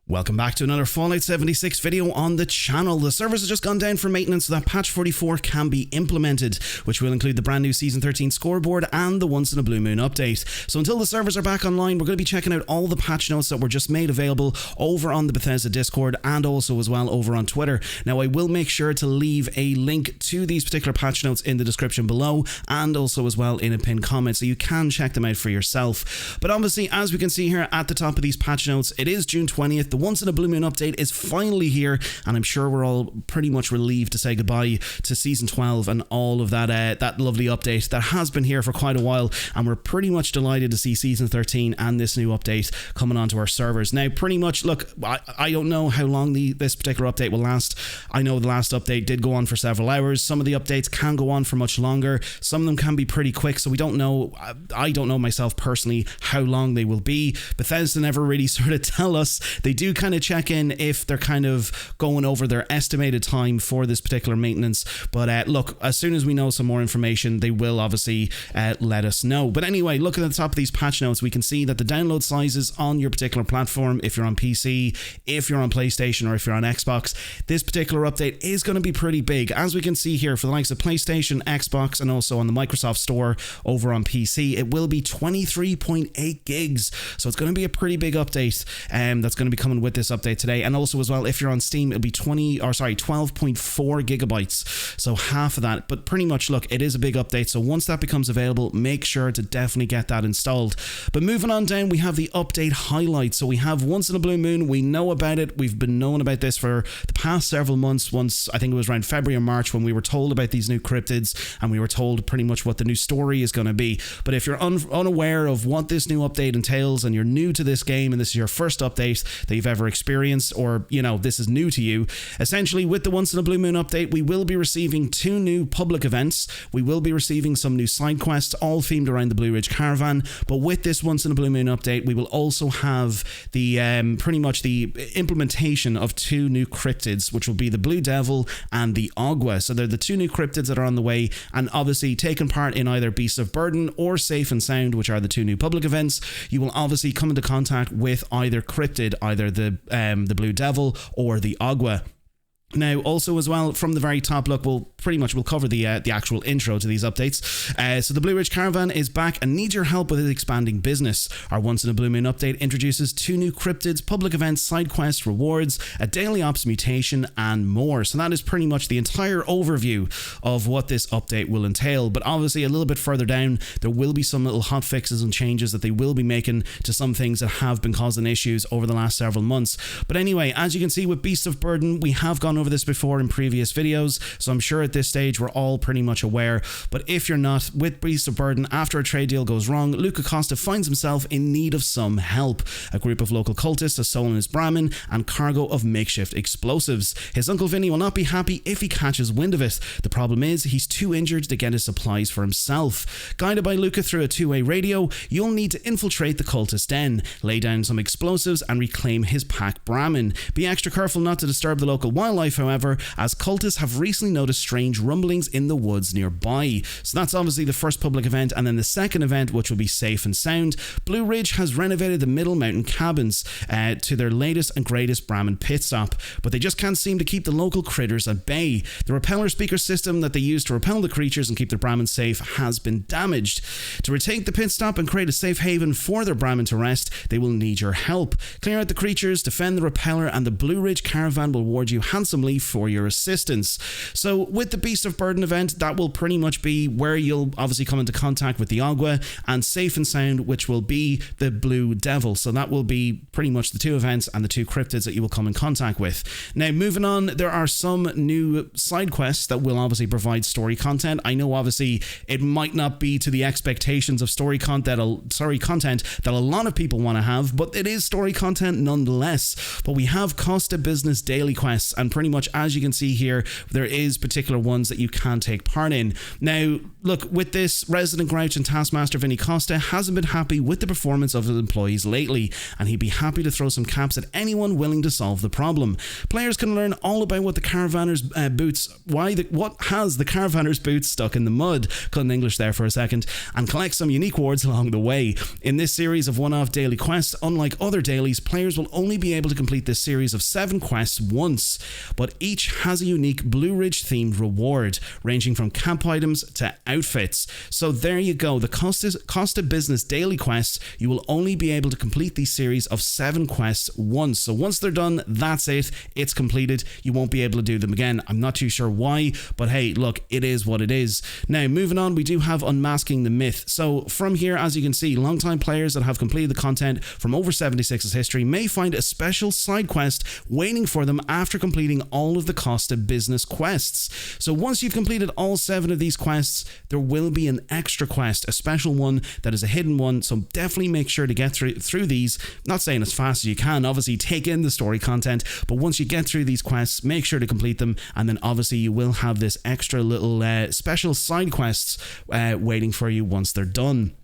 Welcome back to another Fallout 76 video on the channel. The servers have just gone down for maintenance so that patch 44 can be implemented, which will include the brand new Season 13 scoreboard and the Once in a Blue Moon update. So until the servers are back online, we're going to be checking out all the patch notes that were just made available over on the Bethesda Discord and also as well over on Twitter. Now I will make sure to leave a link to these particular patch notes in the description below and also as well in a pinned comment so you can check them out for yourself. But obviously, as we can see here at the top of these patch notes, it is June 20th. The Once in a Blue Moon update is finally here, and I'm sure we're all pretty much relieved to say goodbye to Season 12 and all of that that lovely update that has been here for quite a while, and we're pretty much delighted to see Season 13 and this new update coming onto our servers. Now, pretty much, look, I don't know how long this particular update will last. I know the last update did go on for several hours. Some of the updates can go on for much longer. Some of them can be pretty quick, so we don't know. I don't know myself personally how long they will be. Bethesda never really sort of tell us. They do kind of check in if they're kind of going over their estimated time for this particular maintenance, but look, as soon as we know some more information, they will obviously let us know. But anyway, looking at the top of these patch notes, we can see that the download sizes on your particular platform, if you're on PC, if you're on PlayStation, or if you're on Xbox, this particular update is going to be pretty big. As we can see here, for the likes of PlayStation, Xbox, and also on the Microsoft Store over on PC, it will be 23.8 gigs. So it's going to be a pretty big update that's going to be coming with this update today. And also as well, if you're on Steam, it'll be 12.4 gigabytes, so half of that. But pretty much, look, it is a big update, so once that becomes available, make sure to definitely get that installed. But moving on down, we have the update highlights. So we have Once in a Blue Moon. We know about it. We've been knowing about this for the past several months. Once, I think it was around February or March, when we were told about these new cryptids, and we were told pretty much what the new story is going to be. But if you're unaware of what this new update entails, and you're new to this game, and this is your first update that you've ever experienced, or you know, this is new to you, essentially with the Once in a Blue Moon update, we will be receiving 2 new public events. We will be receiving some new side quests, all themed around the Blue Ridge Caravan. But with this Once in a Blue Moon update, we will also have the pretty much the implementation of 2 new cryptids, which will be the Blue Devil and the Agua. So they're the 2 new cryptids that are on the way, and obviously taking part in either Beasts of Burden or Safe and Sound, which are the 2 new public events. You will obviously come into contact with either cryptid, either the Blue Devil or the Agua. Now, also as well, from the very top, look, we'll cover the actual intro to these updates. So the Blue Ridge Caravan is back and needs your help with its expanding business. Our Once in a Blue Moon update introduces 2 new cryptids, public events, side quests, rewards, a daily ops mutation, and more. So that is pretty much the entire overview of what this update will entail. But obviously, a little bit further down, there will be some little hot fixes and changes that they will be making to some things that have been causing issues over the last several months. But anyway, as you can see with Beasts of Burden, we have gone over this before in previous videos, so I'm sure at this stage we're all pretty much aware. But if you're not, with Beasts of Burden, after a trade deal goes wrong, Luke Acosta finds himself in need of some help. A group of local cultists have stolen his Brahmin and cargo of makeshift explosives. His Uncle Vinny will not be happy if he catches wind of it. The problem is he's too injured to get his supplies for himself. Guided by Luca through a 2-way radio, you'll need to infiltrate the cultist den, lay down some explosives, and reclaim his pack Brahmin. Be extra careful not to disturb the local wildlife, however, as cultists have recently noticed strange rumblings in the woods nearby. So that's obviously the first public event, and then the second event, which will be Safe and Sound. Blue Ridge has renovated the Middle Mountain cabins to their latest and greatest Brahmin pit stop, but they just can't seem to keep the local critters at bay. The repeller speaker system that they use to repel the creatures and keep their Brahmin safe has been damaged. To retake the pit stop and create a safe haven for their Brahmin to rest, they will need your help. Clear out the creatures, defend the repeller, and the Blue Ridge Caravan will reward you handsomely for your assistance. So with the Beast of Burden event, that will pretty much be where you'll obviously come into contact with the Agua, and Safe and Sound, which will be the Blue Devil. So that will be pretty much the 2 events and the 2 cryptids that you will come in contact with. Now, moving on, there are some new side quests that will obviously provide story content. I know obviously it might not be to the expectations of story content that a lot of people want to have, but it is story content nonetheless. But we have cost of business daily quests, and pretty pretty much, as you can see here, there is particular ones that you can take part in. Now, look, with this, Resident Grouch and Taskmaster Vinny Costa hasn't been happy with the performance of his employees lately, and he'd be happy to throw some caps at anyone willing to solve the problem. Players can learn all about what the Caravanner's what has the Caravanner's boots stuck in the mud, couldn't English there for a second, and collect some unique wards along the way. In this series of one-off daily quests, unlike other dailies, players will only be able to complete this series of 7 quests once, but each has a unique Blue Ridge themed reward, ranging from camp items to outfits. So there you go, the Costa Business daily quests, you will only be able to complete these series of 7 quests once. So once they're done, that's it, it's completed, you won't be able to do them again. I'm not too sure why, but hey, look, it is what it is. Now, moving on, we do have Unmasking the Myth. So from here, as you can see, long-time players that have completed the content from over 76's history may find a special side quest waiting for them after completing all of the Costa Business quests. So once you've completed all 7 of these quests, there will be an extra quest, a special one that is a hidden one, so definitely make sure to get through these. Not saying as fast as you can, obviously take in the story content, but once you get through these quests, make sure to complete them, and then obviously you will have this extra little special side quests waiting for you once they're done.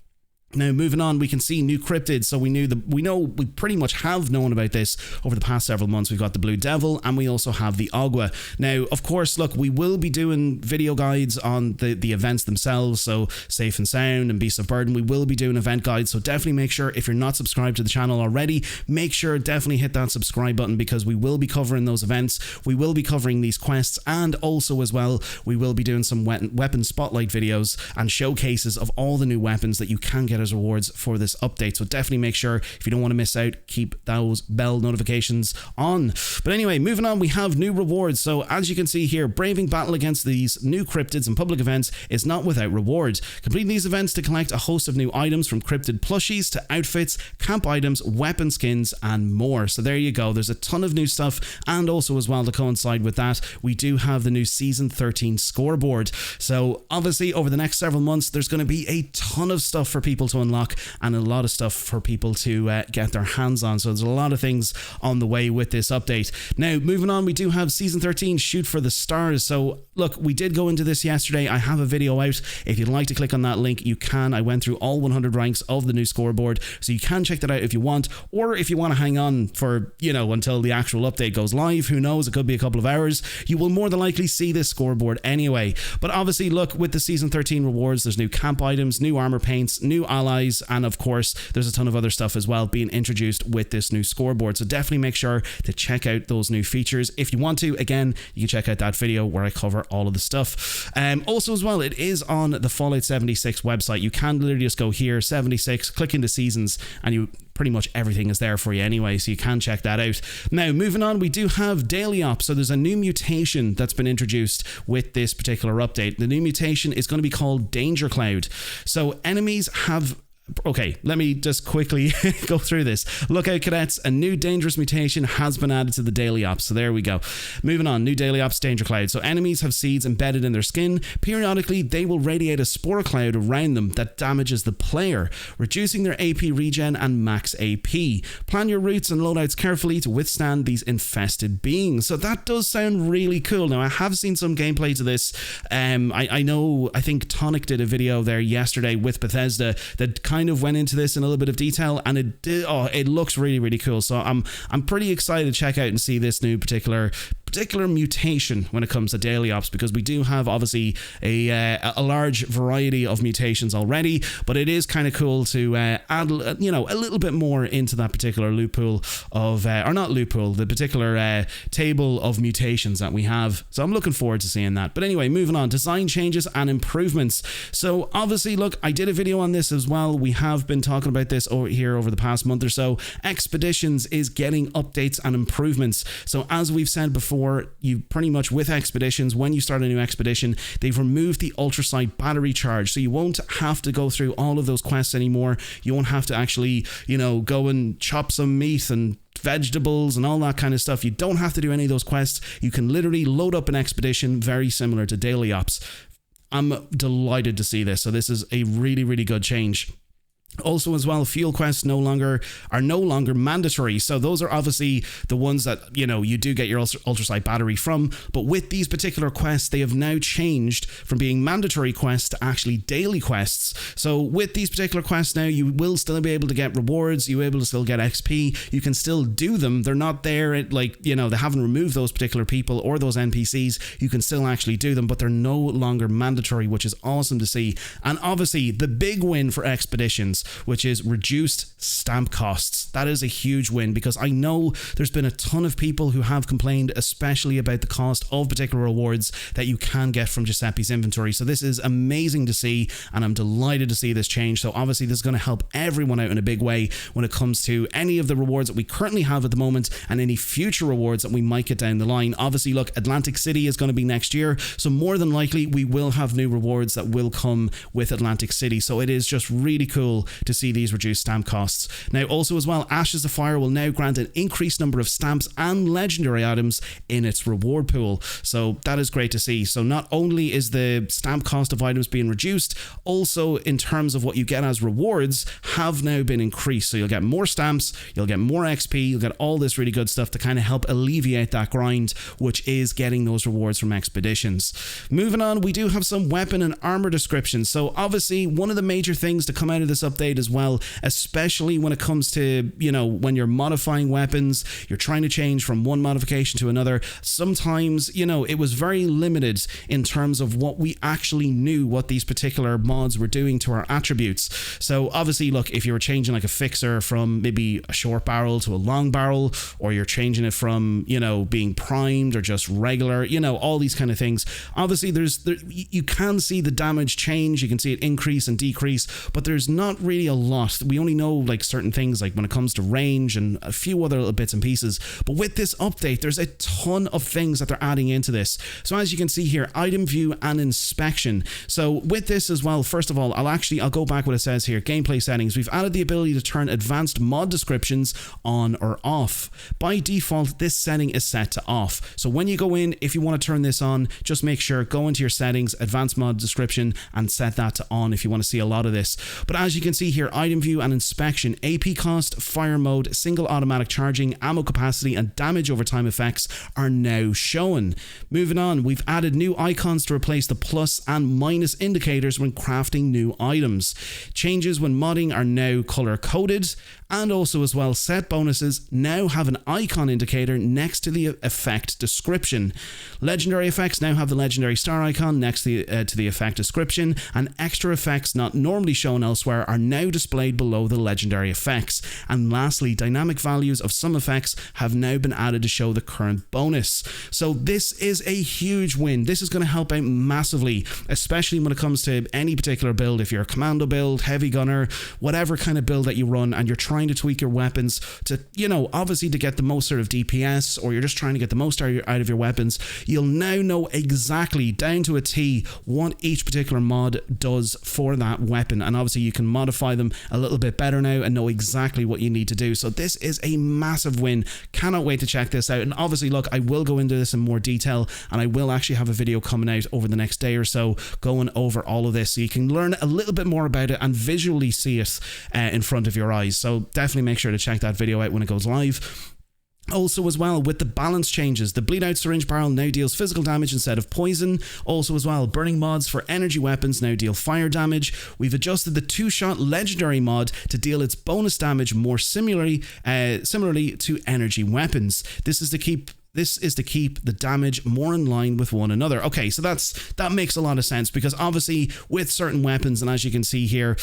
Now, moving on, we can see new cryptids. So we pretty much have known about this over the past several months. We've got the Blue Devil, and we also have the Agua. Now, of course, look, we will be doing video guides on the events themselves. So Safe and Sound and Beasts of Burden, we will be doing event guides. So definitely make sure, if you're not subscribed to the channel already, make sure definitely hit that subscribe button, because we will be covering those events. We will be covering these quests, and also as well, we will be doing some weapon spotlight videos and showcases of all the new weapons that you can get as rewards for this update. So definitely make sure, if you don't want to miss out, keep those bell notifications on. But anyway, moving on, we have new rewards. So as you can see here, braving battle against these new cryptids and public events is not without rewards. Complete these events to collect a host of new items, from cryptid plushies to outfits, camp items, weapon skins, and more. So there you go, there's a ton of new stuff, and also as well, to coincide with that, we do have the new Season 13 scoreboard. So obviously over the next several months, there's going to be a ton of stuff for people to unlock, and a lot of stuff for people to get their hands on. So there's a lot of things on the way with this update. Now, moving on, we do have Season 13 Shoot for the Stars. So look, we did go into this yesterday. I have a video out. If you'd like to click on that link, you can. I went through all 100 ranks of the new scoreboard, so you can check that out if you want, or if you want to hang on for, until the actual update goes live. Who knows, it could be a couple of hours. You will more than likely see this scoreboard anyway. But obviously, look, with the Season 13 rewards, there's new camp items, new armor paints, new allies, and of course there's a ton of other stuff as well being introduced with this new scoreboard. So definitely make sure to check out those new features if you want to. Again, you can check out that video where I cover all of the stuff. Also as well, it is on the Fallout 76 website. You can literally just go here, 76, click into seasons, and pretty much everything is there for you anyway, so you can check that out. Now, moving on, we do have Daily Ops. So there's a new mutation that's been introduced with this particular update. The new mutation is going to be called Danger Cloud. So enemies have... Okay, let me just quickly go through this. Lookout Cadets, a new dangerous mutation has been added to the Daily Ops. So there we go. Moving on, new Daily Ops, Danger Cloud. So enemies have seeds embedded in their skin. Periodically, they will radiate a spore cloud around them that damages the player, reducing their AP regen and max AP. Plan your routes and loadouts carefully to withstand these infested beings. So that does sound really cool. Now, I have seen some gameplay to this. I think Tonic did a video there yesterday with Bethesda that kind of went into this in a little bit of detail, and it looks really, really cool. So I'm pretty excited to check out and see this new particular mutation when it comes to Daily Ops, because we do have obviously a large variety of mutations already, but it is kind of cool to add a little bit more into that particular loot pool of the particular table of mutations that we have. So I'm looking forward to seeing that. But anyway, moving on, design changes and improvements. So obviously, look, I did a video on this as well. We have been talking about this over the past month or so. Expeditions is getting updates and improvements. So as we've said before, you pretty much, with Expeditions, when you start a new expedition, they've removed the ultrasight battery charge, so you won't have to go through all of those quests anymore. You won't have to actually go and chop some meat and vegetables and all that kind of stuff. You don't have to do any of those quests. You can literally load up an expedition, very similar to Daily Ops. I'm delighted to see this. So this is a really, really good change. Also, as well, fuel quests are no longer mandatory. So those are obviously the ones that, you do get your ultrasight battery from. But with these particular quests, they have now changed from being mandatory quests to actually daily quests. So with these particular quests now, you will still be able to get rewards. You're able to still get XP. You can still do them. They're not there, they haven't removed those particular people or those NPCs. You can still actually do them, but they're no longer mandatory, which is awesome to see. And obviously, the big win for Expeditions, which is reduced stamp costs. That is a huge win, because I know there's been a ton of people who have complained, especially about the cost of particular rewards that you can get from Giuseppe's inventory. So this is amazing to see, and I'm delighted to see this change. So obviously this is going to help everyone out in a big way when it comes to any of the rewards that we currently have at the moment and any future rewards that we might get down the line. Obviously, look, Atlantic City is going to be next year, so more than likely we will have new rewards that will come with Atlantic City. So it is just really cool to see these reduced stamp costs. Now, also as well, Ashes of Fire will now grant an increased number of stamps and legendary items in its reward pool. So that is great to see. So not only is the stamp cost of items being reduced, also in terms of what you get as rewards have now been increased. So you'll get more stamps, you'll get more XP, you'll get all this really good stuff to kind of help alleviate that grind, which is getting those rewards from Expeditions. Moving on, we do have some weapon and armor descriptions. So obviously, one of the major things to come out of this update as well, especially when it comes to, when you're modifying weapons, you're trying to change from one modification to another. Sometimes, it was very limited in terms of what we actually knew what these particular mods were doing to our attributes. So obviously, look, if you were changing like a fixer from maybe a short barrel to a long barrel, or you're changing it from, being primed or just regular, all these kind of things. Obviously, you can see the damage change, you can see it increase and decrease, but there's not really a lot. We only know like certain things, like when it comes to range and a few other little bits and pieces. But with this update, there's a ton of things that they're adding into this. So as you can see here, item view and inspection. So with this as well, first of all, I'll go back what it says here. Gameplay settings. We've added the ability to turn advanced mod descriptions on or off. By default, this setting is set to off. So when you go in, if you want to turn this on, just make sure, go into your settings, advanced mod description, and set that to on if you want to see a lot of this. But as you can see here, item view and inspection, AP cost, fire mode, single automatic charging, ammo capacity, and damage over time effects are now shown. Moving on, we've added new icons to replace the plus and minus indicators when crafting new items. Changes when modding are now color coded, and also as well, set bonuses now have an icon indicator next to the effect description. Legendary effects now have the legendary star icon next to the effect description, and extra effects not normally shown elsewhere are now displayed below the legendary effects. And lastly, dynamic values of some effects have now been added to show the current bonus. So this is a huge win. This is going to help out massively, especially when it comes to any particular build. If you're a commando build, heavy gunner, whatever kind of build that you run, and you're trying to tweak your weapons to, obviously to get the most sort of DPS, or you're just trying to get the most out of your weapons, you'll now know exactly down to a T what each particular mod does for that weapon. And obviously you can modify them a little bit better now and know exactly what you need to do. So this is a massive win. Cannot wait to check this out. And obviously, look, I will go into this in more detail, and I will actually have a video coming out over the next day or so going over all of this, so you can learn a little bit more about it and visually see it in front of your eyes. So definitely make sure to check that video out when it goes live. Also as well, with the balance changes, the bleed out syringe barrel now deals physical damage instead of poison. Also as well, burning mods for energy weapons now deal fire damage. We've adjusted the 2-shot legendary mod to deal its bonus damage more similarly to energy weapons. This is to keep the damage more in line with one another. Okay, so that makes a lot of sense, because obviously with certain weapons, and as you can see here,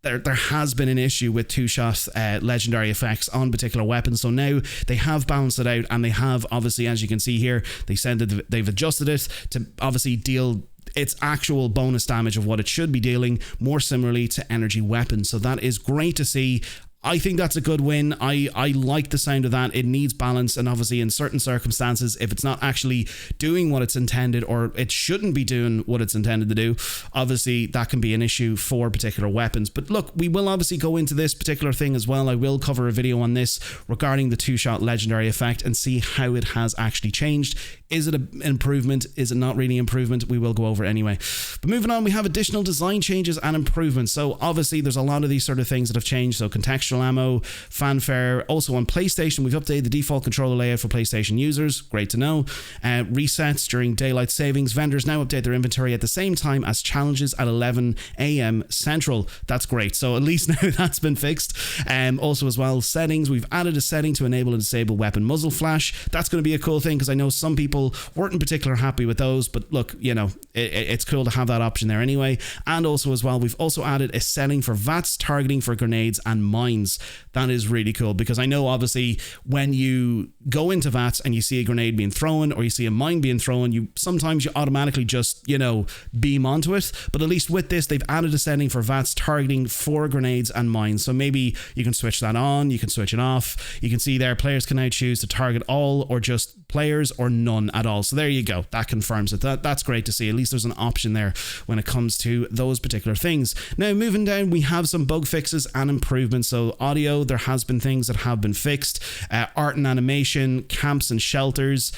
there has been an issue with 2-shot legendary effects on particular weapons. So now they have balanced it out, and they have, obviously, as you can see here, they said that they've adjusted it to obviously deal its actual bonus damage of what it should be dealing more similarly to energy weapons. So that is great to see. I think that's a good win. I like the sound of that. It needs balance, and obviously in certain circumstances, if it's not actually doing what it's intended, or it shouldn't be doing what it's intended to do, obviously that can be an issue for particular weapons. But look, we will obviously go into this particular thing as well. I will cover a video on this regarding the 2-shot legendary effect and see how it has actually changed. Is it an improvement? Is it not really improvement? We will go over it anyway. But moving on, we have additional design changes and improvements. So obviously there's a lot of these sort of things that have changed. So contextual ammo, fanfare. Also on PlayStation, we've updated the default controller layout for PlayStation users. Great to know. Resets during daylight savings. Vendors now update their inventory at the same time as challenges at 11 a.m. Central. That's great. So at least now that's been fixed. Also as well, settings. We've added a setting to enable and disable weapon muzzle flash. That's going to be a cool thing because I know some people weren't in particular happy with those, but look, you know, it's cool to have that option there anyway. And also as well, we've also added a setting for VATS targeting for grenades and mines. That is really cool because I know obviously when you go into VATS and you see a grenade being thrown or you see a mine being thrown, sometimes you automatically just, you know, beam onto it. But at least with this, they've added a setting for VATS targeting for grenades and mines. So maybe you can switch that on, you can switch it off. You can see there, players can now choose to target all or just players or none at all. So there you go. That confirms it. That's great to see. At least there's an option there when it comes to those particular things. Now, moving down, we have some bug fixes and improvements. So audio, there has been things that have been fixed. Art and animation, camps and shelters.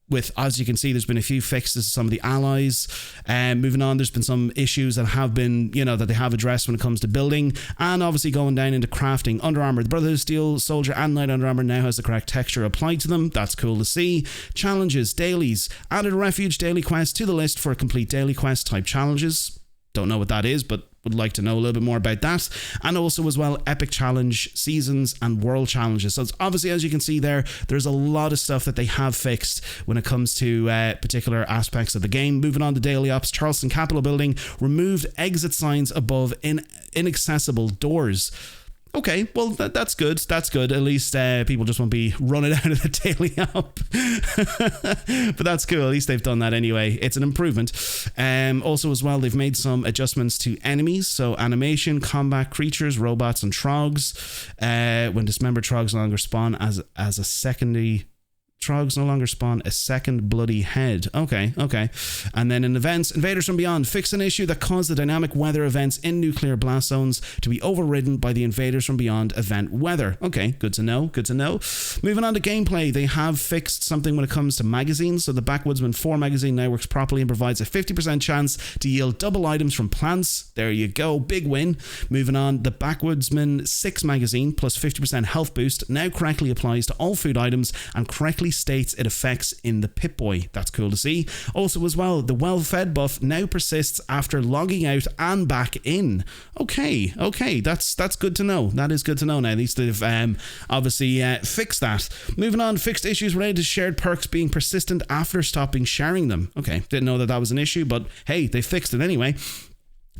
With, as you can see, there's been a few fixes to some of the allies. Moving on, there's been some issues that have been, you know, that they have addressed when it comes to building. And obviously going down into crafting. Under Armour, the Brotherhood of Steel Soldier and Knight Under Armour now has the correct texture applied to them. That's cool to see. Challenges, dailies. Added a Refuge daily quest to the list for complete daily quest type challenges. Don't know what that is, but would like to know a little bit more about that. And also as well, epic challenge, seasons and world challenges. So it's obviously, as you can see there, there's a lot of stuff that they have fixed when it comes to particular aspects of the game. Moving on to daily ops, Charleston Capitol Building removed exit signs above inaccessible doors. Okay, well, that's good. That's good. At least people just won't be running out of the daily up. But that's cool. At least they've done that anyway. It's an improvement. Also, as well, they've made some adjustments to enemies. So animation, combat, creatures, robots, and trogs. When dismembered trogs no longer spawn as a secondary... Trogs no longer spawn a second bloody head. Okay. And then in events, Invaders from Beyond fixed an issue that caused the dynamic weather events in nuclear blast zones to be overridden by the Invaders from Beyond event weather. Okay, good to know. Moving on to gameplay, they have fixed something when it comes to magazines. So the Backwoodsman 4 magazine now works properly and provides a 50% chance to yield double items from plants. There you go, big win. Moving on, the Backwoodsman 6 magazine plus 50% health boost now correctly applies to all food items and correctly states it affects in the Pip-Boy. That's cool to see. Also as well, the well-fed buff now persists after logging out and back in. Okay, that's good to know. That is good to know now. At least they've obviously fixed that. Moving on, fixed issues related to shared perks being persistent after stopping sharing them. Okay, didn't know that was an issue, but hey, they fixed it anyway.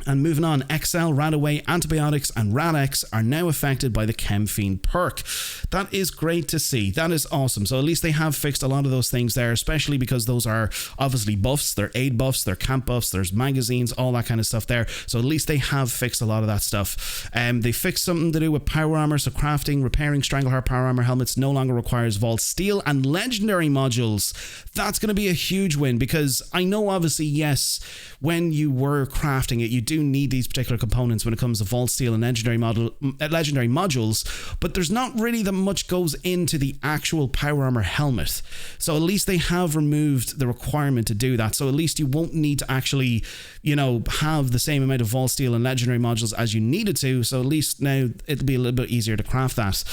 And moving on, XL, Radaway, Antibiotics and Radex are now affected by the Chem Fiend perk. That is great to see. That is awesome. So at least they have fixed a lot of those things there, especially because those are obviously buffs. They're aid buffs, they're camp buffs, there's magazines, all that kind of stuff there. So at least they have fixed a lot of that stuff. They fixed something to do with power armor. So crafting, repairing Strangleheart power armor helmets no longer requires Vault Steel and Legendary modules. That's going to be a huge win because I know obviously, yes, when you were crafting it, you do need these particular components when it comes to Vault Steel and Legendary modules, but there's not really that much goes into the actual power armor helmet. So at least they have removed the requirement to do that. So at least you won't need to actually, you know, have the same amount of Vault Steel and Legendary modules as you needed to. So at least now it'll be a little bit easier to craft that.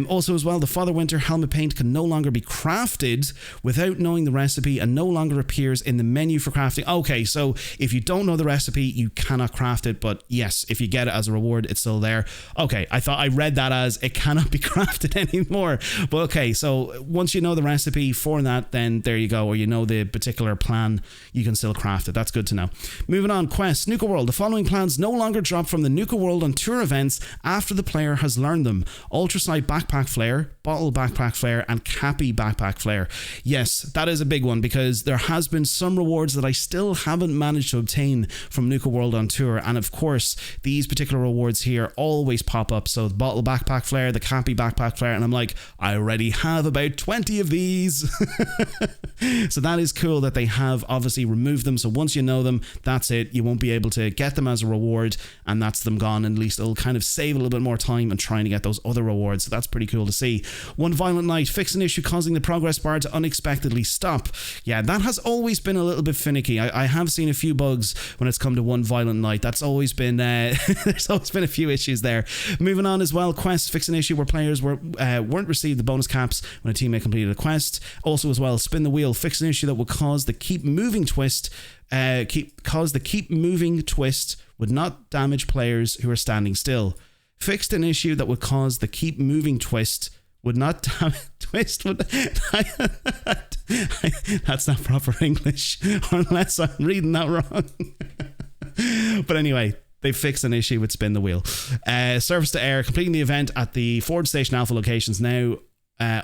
Also as well, the Father Winter helmet paint can no longer be crafted without knowing the recipe and no longer appears in the menu for crafting. Okay, so if you don't know the recipe, you cannot craft it, but yes, if you get it as a reward, it's still there. Okay, I read that as it cannot be crafted anymore, but okay, so once you know the recipe for that, then there you go, or you know the particular plan, you can still craft it. That's good to know. Moving on, quests, Nuka World. The following plans no longer drop from the Nuka World on tour events after the player has learned them: Ultrasight Backpack Flare, Bottle Backpack Flare, and Cappy Backpack Flare. Yes, that is a big one because there has been some rewards that I still haven't managed to obtain from Nuka World on Tour, and of course these particular rewards here always pop up. So the Bottle Backpack Flare, the Cappy Backpack Flare, and I'm like, I already have about 20 of these. So that is cool that they have obviously removed them, so once you know them, that's it. You won't be able to get them as a reward, and that's them gone, and at least it'll kind of save a little bit more time and trying to get those other rewards. So that's pretty cool to see. One Violent Night, fix an issue causing the progress bar to unexpectedly stop. Yeah, that has always been a little bit finicky. I have seen a few bugs when it's come to One Violent Night. That's always been there's always been a few issues there. Moving on as well, quest, fix an issue where players weren't received the bonus caps when a teammate completed a quest. Also as well, spin the wheel, fix an issue that would cause the keep moving twist would not damage players who are standing still. Fixed an issue that would cause the keep moving twist would not damage twist would that's not proper English, unless I'm reading that wrong. But anyway, they fixed an issue with spin the wheel. Surface to air, completing the event at the Ford Station Alpha locations now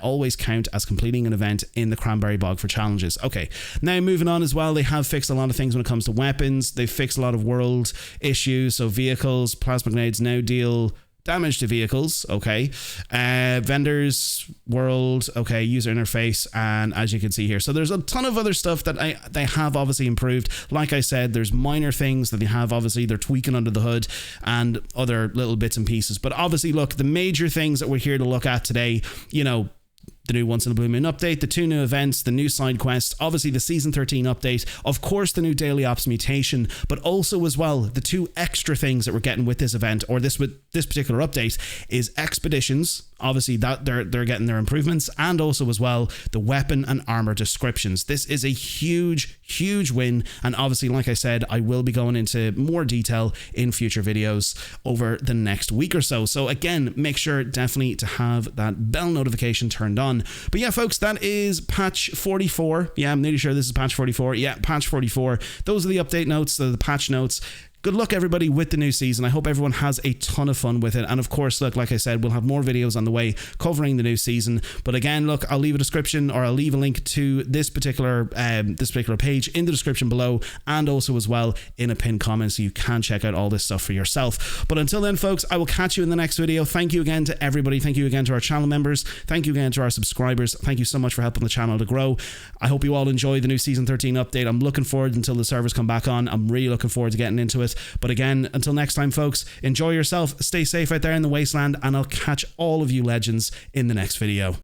always count as completing an event in the Cranberry Bog for challenges. Okay, now moving on as well, they have fixed a lot of things when it comes to weapons. They've fixed a lot of world issues, so vehicles, plasma grenades now deal damage to vehicles. Okay, vendors, world, okay, user interface, and as you can see here, so there's a ton of other stuff that they have obviously improved. Like I said, there's minor things that they have obviously they're tweaking under the hood and other little bits and pieces, but obviously look, the major things that we're here to look at today, you know, the new Once in a Blue Moon update, the 2 new events, the new side quests, obviously the Season 13 update, of course the new Daily Ops mutation, but also as well, the 2 extra things that we're getting with this event, or this particular update, is expeditions. Obviously that they're getting their improvements, and also as well the weapon and armor descriptions. This is a huge win, and obviously like I said, I will be going into more detail in future videos over the next week or so. So again, make sure definitely to have that bell notification turned on. But yeah folks, that is patch 44. Yeah, I'm nearly sure this is patch 44. Yeah, patch 44. Those are the update notes, the patch notes. Good luck everybody with the new season. I hope everyone has a ton of fun with it. And of course, look, like I said, we'll have more videos on the way covering the new season. But again, look, I'll leave a description, or I'll leave a link to this particular page in the description below, and also as well in a pinned comment, so you can check out all this stuff for yourself. But until then, folks, I will catch you in the next video. Thank you again to everybody. Thank you again to our channel members. Thank you again to our subscribers. Thank you so much for helping the channel to grow. I hope you all enjoy the new Season 13 update. I'm looking forward until the servers come back on. I'm really looking forward to getting into it. But again, until next time folks, enjoy yourself, stay safe out there in the wasteland, and I'll catch all of you legends in the next video.